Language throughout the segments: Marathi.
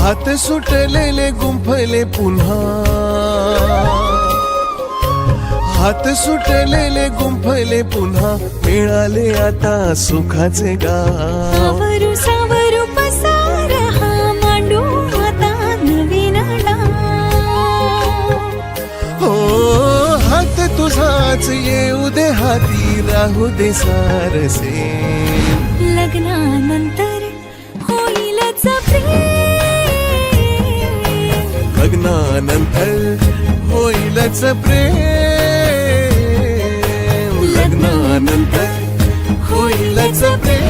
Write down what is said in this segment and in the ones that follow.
हात सुटलेले गुंफले पुन्हा, हात सुटलेले गुंफले पुन्हा, मिळाले आता सुखाचे गाव. सावरू सावरू पसारा हा मांडू आता नवीन डाव. हो हात तुझाच येऊ दे हाती, राहू दे सारसे. लग्नानंतर होईलच प्रेम, लग्नानंतर होईलच प्रेम, लग्नानंतर होईलच प्रेम.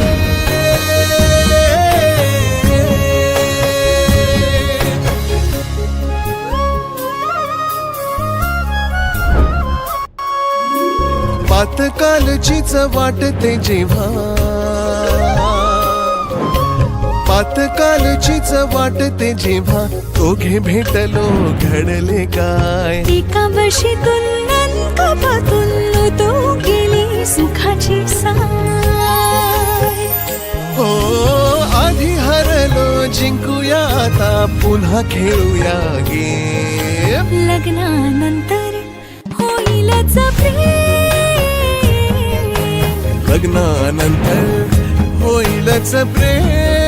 पातकालचीच वाटते जेव्हा, पातकालचीच वाटते जेव्हा, दोघे भेटलो घडले काय. एका बशीतून कपातून तो गेली सुखाची साय. हो आधी हरलो जिंकूया आता, पुन्हा खेळूया गेम. लग्नानंतर होईलच प्रेम, लग्नानंतर होईलच प्रेम.